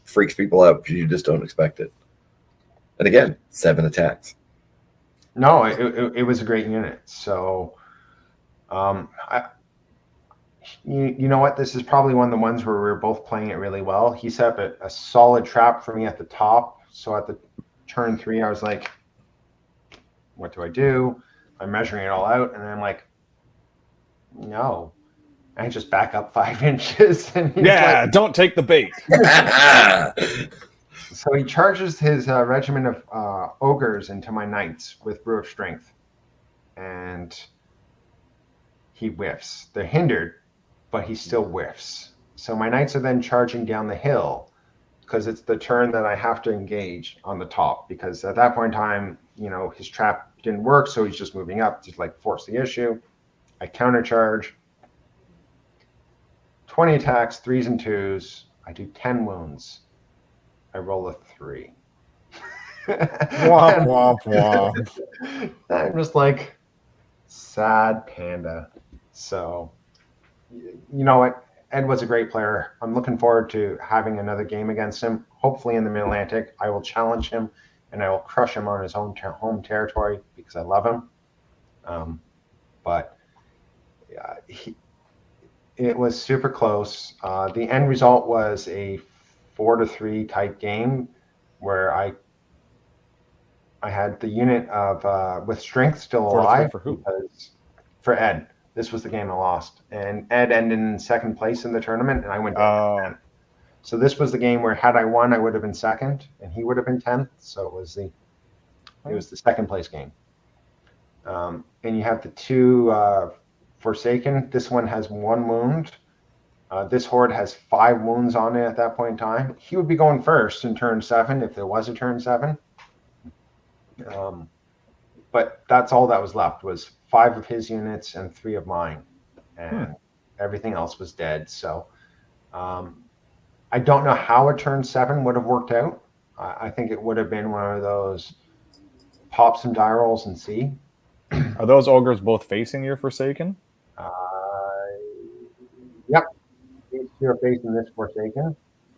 Speaker 1: freaks people out because you just don't expect it. And again, 7 attacks.
Speaker 2: No, it was a great unit. So, you know what? This is probably one of the ones where we were both playing it really well. He set up a solid trap for me at the top. So at the turn 3, I was like, what do I do? I'm measuring it all out, and I'm like, no. I just back up 5 inches. And he's like,
Speaker 3: don't take the bait.
Speaker 2: So he charges his regiment of ogres into my knights with Brew of Strength. And he whiffs. They're hindered, but he still whiffs. So my knights are then charging down the hill because it's the turn that I have to engage on the top. Because at that point in time, his trap didn't work, so he's just moving up to like force the issue. I countercharge. 20 attacks, 3s and 2s. I do 10 wounds. I roll a 3.
Speaker 3: Womp, womp, womp.
Speaker 2: I'm just like, sad panda. So, you know what? Ed was a great player. I'm looking forward to having another game against him, hopefully in the Mid-Atlantic. I will challenge him, and I will crush him on his own home territory because I love him. But yeah, it was super close. The end result was a 4-3 type game where I had the unit of with strength still alive.
Speaker 3: For who?
Speaker 2: For Ed. This was the game I lost. And Ed ended in 2nd place in the tournament, and I went down. So this was the game where had I won, I would have been 2nd, and he would have been 10th. So it was the 2nd place game. And you have the 2 Forsaken. This one has 1 wound. This horde has 5 wounds on it at that point in time. He would be going first in turn 7 if there was a turn 7. But that's all that was left was 5 of his units and 3 of mine, and everything else was dead. So I don't know how a turn 7 would have worked out. I think it would have been one of those pop some die rolls and see.
Speaker 3: Are those ogres both facing your Forsaken?
Speaker 2: Yep. You're facing this Forsaken.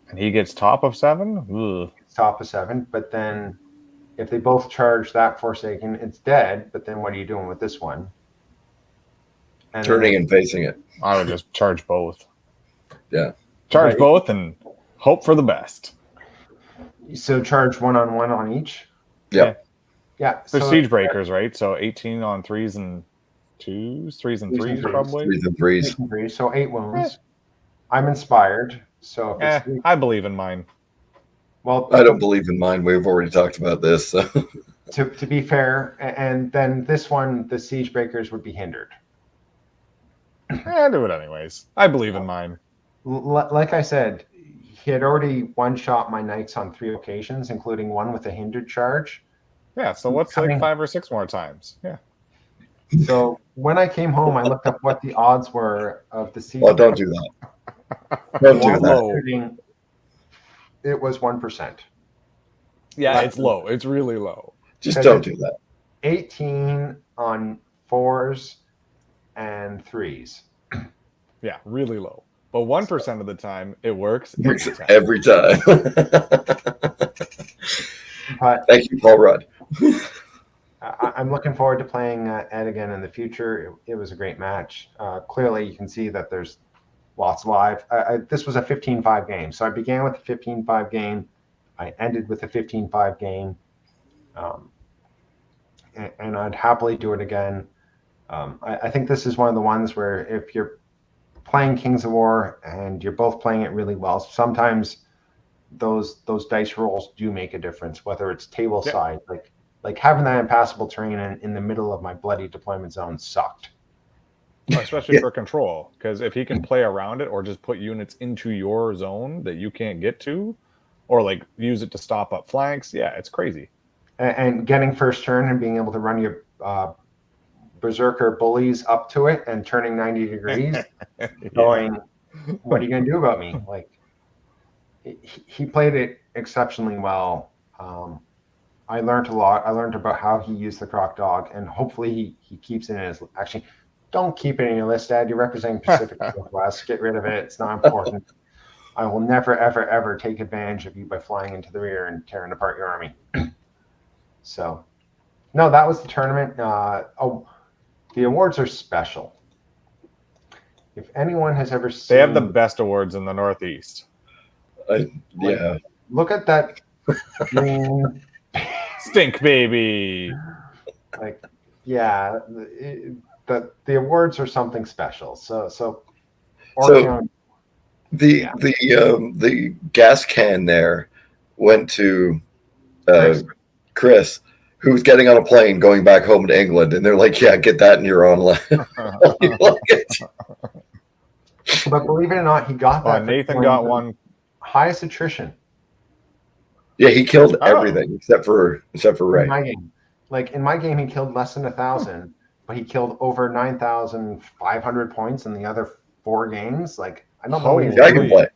Speaker 3: And he gets top of 7? Ugh.
Speaker 2: Top of 7, but then if they both charge that Forsaken, it's dead. But then what are you doing with this one? And
Speaker 1: Turning and facing it.
Speaker 3: I would just charge both.
Speaker 1: Yeah.
Speaker 3: Charge both and hope for the best.
Speaker 2: So charge 1-on-1 on each.
Speaker 1: Yep.
Speaker 2: Yeah.
Speaker 3: They're
Speaker 2: So
Speaker 3: siege breakers, right? So 18 on 3s and 2s, 3s and 3s, probably.
Speaker 1: 3s and 3s.
Speaker 2: 3, so 8 wounds. I'm inspired. So if it's
Speaker 3: I believe in mine.
Speaker 2: well,
Speaker 1: I don't believe in mine. We've already talked about this. So.
Speaker 2: to be fair, and then this one, the siege breakers would be hindered.
Speaker 3: Do it anyways. I believe in mine.
Speaker 2: Like I said, he had already one-shot my knights on 3 occasions, including one with a hindered charge.
Speaker 3: Yeah, so what's like 5 or 6 more times? Yeah.
Speaker 2: So when I came home, I looked up what the odds were of the siege.
Speaker 1: Oh, don't do that. Don't do that.
Speaker 2: It was 1%.
Speaker 3: Yeah, it's low. It's really low.
Speaker 1: Just don't do that.
Speaker 2: 18 on 4s and 3s.
Speaker 3: Yeah, really low. But 1% of the time, it works
Speaker 1: every time.
Speaker 2: But
Speaker 1: thank you, Paul Rudd.
Speaker 2: I'm looking forward to playing Ed again in the future. It was a great match. Clearly, you can see that there's lots live. This was a 15-5 game. So I began with a 15-5 game. I ended with a 15-5 game. And I'd happily do it again. I think this is one of the ones where if you're playing Kings of War and you're both playing it really well, sometimes those dice rolls do make a difference, whether it's table side. Like having that impassable terrain in the middle of my bloody deployment zone sucked.
Speaker 3: Especially for control, because if he can play around it or just put units into your zone that you can't get to, or like use it to stop up flanks, it's crazy.
Speaker 2: And getting first turn and being able to run your berserker bullies up to it and turning 90 degrees, going, what are you going to do about me? Like, he played it exceptionally well. I learned a lot. I learned about how he used the croc dog, and hopefully he keeps it in his. Actually, don't keep it in your list, Dad. You're representing Pacific Northwest. Get rid of it. It's not important. I will never, ever, ever take advantage of you by flying into the rear and tearing apart your army. So, no, that was the tournament. The awards are special. If anyone has ever seen...
Speaker 3: They have the best awards in the Northeast.
Speaker 2: Look at that green...
Speaker 3: Stink baby!
Speaker 2: Like, yeah, the awards are something special. So
Speaker 1: the gas can there went to Chris, who was getting on a plane going back home to England, and they're like, "Yeah, get that in your online."
Speaker 2: But believe it or not, he got that.
Speaker 3: Nathan got one.
Speaker 2: Highest attrition.
Speaker 1: Yeah, he killed everything except for Ray.
Speaker 2: In my game. Like in my game, he killed less than 1,000, but he killed over 9,500 points in the other 4 games. Like I don't know.
Speaker 1: The guy can play.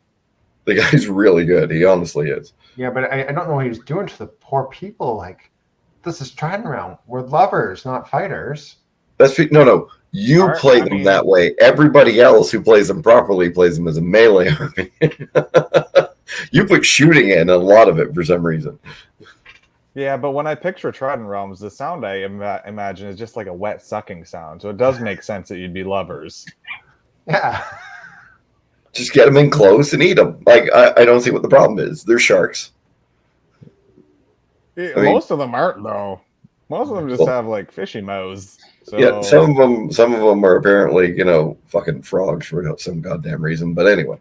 Speaker 1: The guy's really good. He honestly is.
Speaker 2: Yeah, but I don't know what he was doing to the poor people. Like, this is Trident Realm. We're lovers, not fighters.
Speaker 1: No. You play them that way. Everybody else who plays them properly plays them as a melee army. You put shooting in a lot of it for some reason.
Speaker 3: Yeah, but when I picture Trident Realms, the sound I imagine is just like a wet sucking sound. So it does make sense that you'd be lovers.
Speaker 2: Yeah.
Speaker 1: Just get them in close and eat them. Like, I don't see what the problem is. They're sharks.
Speaker 3: Most of them aren't, though. Most of them just have, like, fishy mouths. So...
Speaker 1: Yeah, some of them are apparently, fucking frogs for some goddamn reason. But anyway.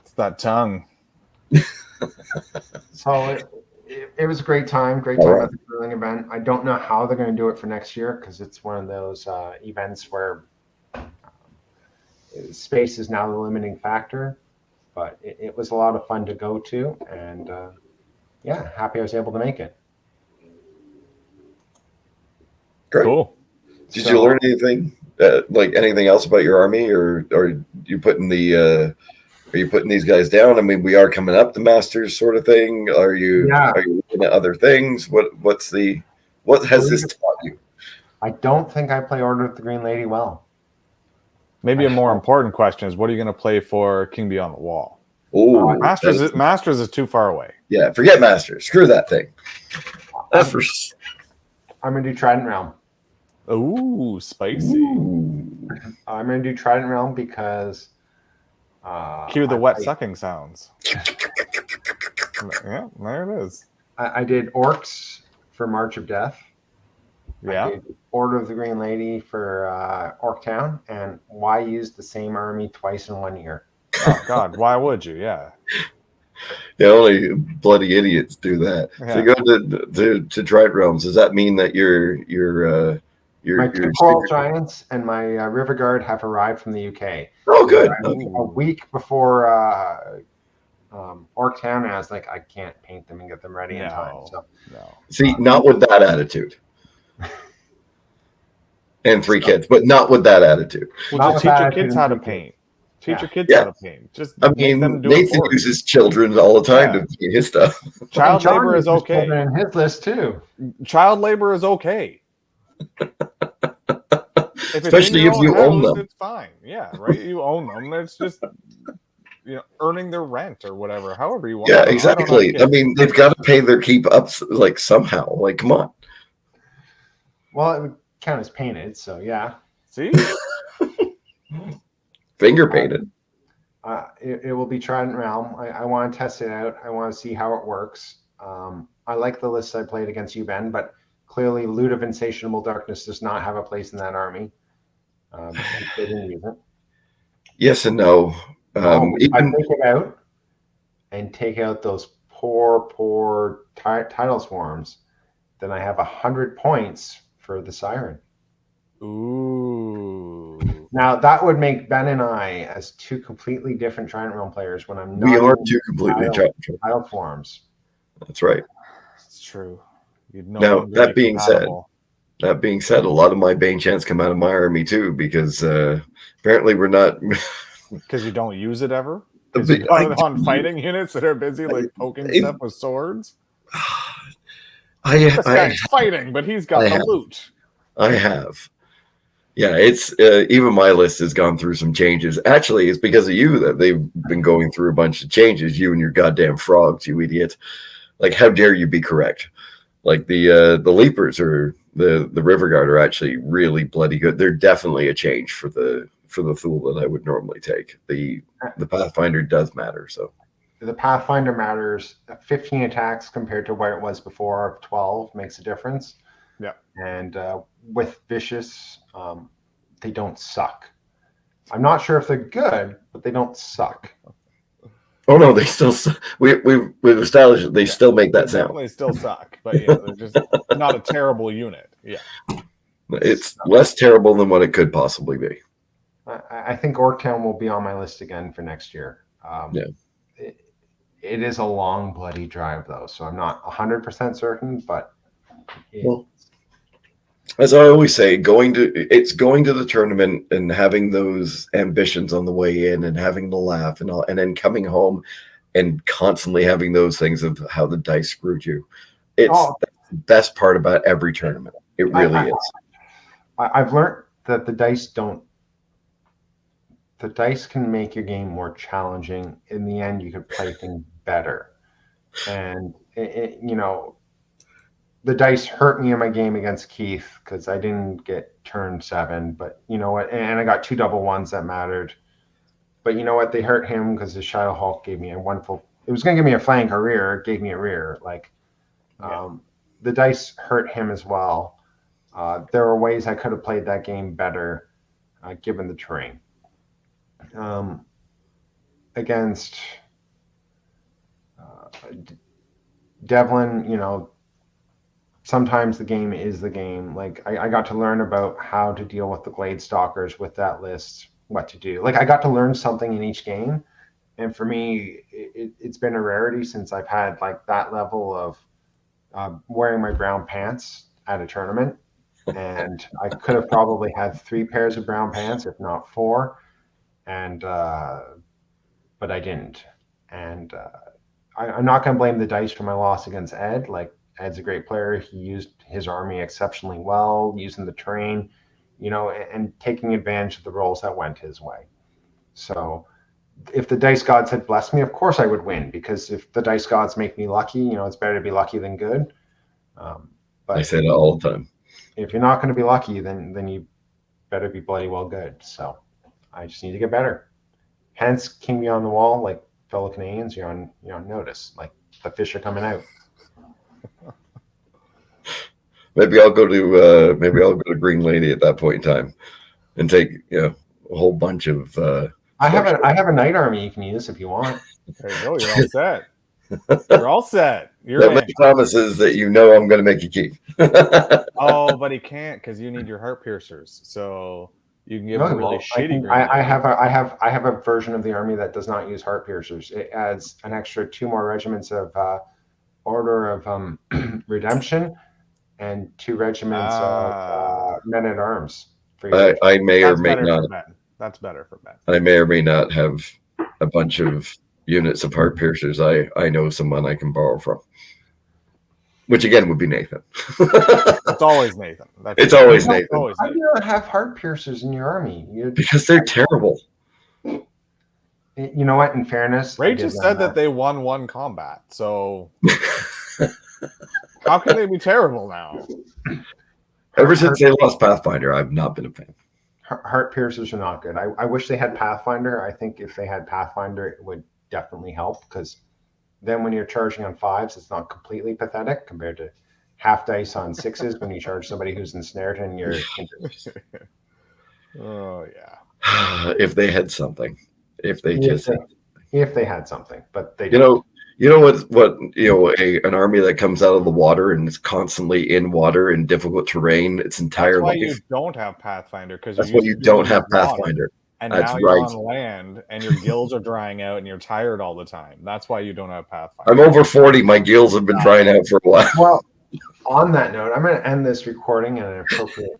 Speaker 3: It's that tongue.
Speaker 2: So it was a great time. Great time at the curling event. I don't know how they're going to do it for next year because it's one of those events where space is now the limiting factor. But it was a lot of fun to go to. And, happy I was able to make it.
Speaker 1: Great. Cool. Did you learn anything, like anything else about your army, or are you putting these guys down? I mean, we are coming up the Masters sort of thing. Are you looking at other things? What has this taught you?
Speaker 2: I don't think I play Order of the Green Lady well.
Speaker 3: Maybe a more important question is, what are you going to play for King Beyond the Wall?
Speaker 1: Oh,
Speaker 3: Masters is too far away.
Speaker 1: Yeah, forget Masters. Screw that thing.
Speaker 2: I'm going to do Trident Realm.
Speaker 3: Ooh, spicy.
Speaker 2: Ooh. I'm going to do Trident Realm because...
Speaker 3: Cue the wet sucking sounds. Yeah, there it is.
Speaker 2: I did Orcs for March of Death.
Speaker 3: Yeah.
Speaker 2: I did Order of the Green Lady for Orc Town, and why use the same army twice in 1 year?
Speaker 3: Oh God, why would you? Yeah.
Speaker 1: Yeah, only bloody idiots do that.
Speaker 3: Yeah.
Speaker 1: So you go to Trident Realms. Does that mean that
Speaker 2: My two Coral Giants and my River Guard have arrived from the UK.
Speaker 1: Oh, good.
Speaker 2: A week before Orc Town, and I was like, I can't paint them and get them ready in time. So
Speaker 3: No.
Speaker 1: See, not with that attitude. And 3 kids, but not with that attitude.
Speaker 3: Well, just teach your kids how to paint. Teach your kids how to paint. Just
Speaker 1: I
Speaker 3: make
Speaker 1: mean,
Speaker 3: them do
Speaker 1: Nathan
Speaker 3: it for
Speaker 1: uses children all the time to paint his stuff.
Speaker 3: Child labor is okay.
Speaker 2: In his list too.
Speaker 3: Child labor is okay.
Speaker 1: Especially if you own them.
Speaker 3: It's fine. Yeah, right. You own them. It's just earning their rent or whatever. However you want.
Speaker 1: Yeah, exactly. I mean, they've got to pay their keep ups like somehow. Like, come on.
Speaker 2: Well, it would count as painted, so yeah.
Speaker 3: See.
Speaker 1: Finger painted.
Speaker 2: It will be Trident Realm. I want to test it out. I want to see how it works. I like the list I played against you, Ben, but clearly Loot of Insatiable Darkness does not have a place in that army. They didn't use it.
Speaker 1: Yes and no.
Speaker 2: I take it out and take out those poor tidal swarms. Then I have 100 points for the Siren.
Speaker 3: Ooh.
Speaker 2: Now that would make Ben and I as two completely different Trident Realm players when I'm not.
Speaker 1: We are two completely
Speaker 2: tidal forms.
Speaker 1: That's right.
Speaker 3: It's true.
Speaker 1: Now that being said, a lot of my Bane chants come out of my army too, because apparently we're not.
Speaker 3: Because you don't use it ever. Because you got it on fighting units that are busy like poking stuff with swords. This guy's fighting, but he's got the loot.
Speaker 1: I have. Yeah, it's even my list has gone through some changes. Actually, it's because of you that they've been going through a bunch of changes. You and your goddamn frogs, you idiot! Like, how dare you be correct? Like the Leapers or the River Guard are actually really bloody good. They're definitely a change for the Thule that I would normally take. The Pathfinder does matter. So
Speaker 2: the Pathfinder matters. 15 attacks compared to what it was before of 12 makes a difference.
Speaker 3: Yeah, and
Speaker 2: with Vicious, they don't suck. I'm not sure if they're good, but they don't suck.
Speaker 1: Oh no, they still. We've established that they still make that sound.
Speaker 3: They still suck, but yeah, they're just not a terrible unit. Yeah,
Speaker 1: it's less terrible than what it could possibly be.
Speaker 2: I think Orc Town will be on my list again for next year. It is a long, bloody drive though, so I'm not 100% certain, but.
Speaker 1: Well, as I always say, going to the tournament and having those ambitions on the way in and having the laugh and all, and then coming home and constantly having those things of how the dice screwed you. It's the best part about every tournament. It really is.
Speaker 2: I've learned that the dice can make your game more challenging. In the end, you could play things better. And, the dice hurt me in my game against Keith because I didn't get turn 7. But you know what? And I got 2 double ones that mattered. But you know what? They hurt him because the Shadow Hulk gave me a wonderful. It was going to give me a flank or rear. It gave me a rear. The dice hurt him as well. There were ways I could have played that game better, given the terrain. Against Devlin, sometimes the game is the game. Like I got to learn about how to deal with the Glade Stalkers with that list, what to do. Like I got to learn something in each game. And for me, it's been a rarity since I've had like that level of wearing my brown pants at a tournament. And I could have probably had 3 pairs of brown pants, if not 4. And, but I didn't. And I'm not going to blame the dice for my loss against Ed. Like, Ed's a great player. He used his army exceptionally well, using the terrain, and taking advantage of the rolls that went his way. So if the dice gods had blessed me, of course I would win, because if the dice gods make me lucky, it's better to be lucky than good. But
Speaker 1: I say that all the time.
Speaker 2: If you're not going to be lucky, then you better be bloody well good. So I just need to get better. Hence, King Beyond the Wall, like fellow Canadians, you're on notice. Like the fish are coming out.
Speaker 1: Maybe I'll go to Green Lady at that point in time, and take a whole bunch of.
Speaker 2: I have a knight army you can use if you want.
Speaker 3: There you go. You're all set. You're all set. You're
Speaker 1: that
Speaker 3: in.
Speaker 1: many promises that I'm going to make you keep.
Speaker 3: Oh, but he can't because you need your heart piercers. So you can give him really shitty green.
Speaker 2: I have a version of the army that does not use heart piercers. It adds an extra 2 more regiments of Order of Redemption and 2 regiments of men at arms.
Speaker 1: I may or may not.
Speaker 3: That's better for Ben.
Speaker 1: I may or may not have a bunch of units of heart piercers. I know someone I can borrow from. Which again would be Nathan.
Speaker 3: It's always Nathan.
Speaker 1: It's always Nathan.
Speaker 2: How do you not have heart piercers in your army?
Speaker 1: Because they're terrible.
Speaker 2: You know what? In fairness,
Speaker 3: Ray just said that they won 1 combat. So how can they be terrible now?
Speaker 1: Ever since they lost Pathfinder, I've not been a fan.
Speaker 2: Heart piercers are not good. I wish they had Pathfinder. I think if they had Pathfinder, it would definitely help, because then when you're charging on 5s, it's not completely pathetic compared to half dice on 6s when you charge somebody who's ensnared and you're hindered.
Speaker 3: Oh yeah.
Speaker 1: If they had something. If they had something, but they don't. You know what an army that comes out of the water and is constantly in water in difficult terrain its entire life.
Speaker 3: That's why you don't have Pathfinder, because
Speaker 1: that's why you don't have Pathfinder.
Speaker 3: And
Speaker 1: that's
Speaker 3: now you're
Speaker 1: right.
Speaker 3: on land and your gills are drying out and you're tired all the time. That's why you don't have Pathfinder.
Speaker 1: I'm over 40. My gills have been drying out for a while.
Speaker 2: Well, on that note, I'm going to end this recording in an appropriate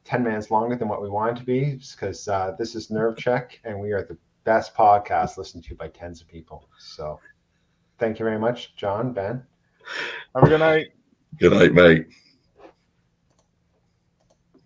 Speaker 2: 10 minutes longer than what we want it to be, because this is Nerve Check, and we are the best podcast listened to by tens of people. So thank you very much, John, Ben.
Speaker 3: Have a good night.
Speaker 1: Good night, mate.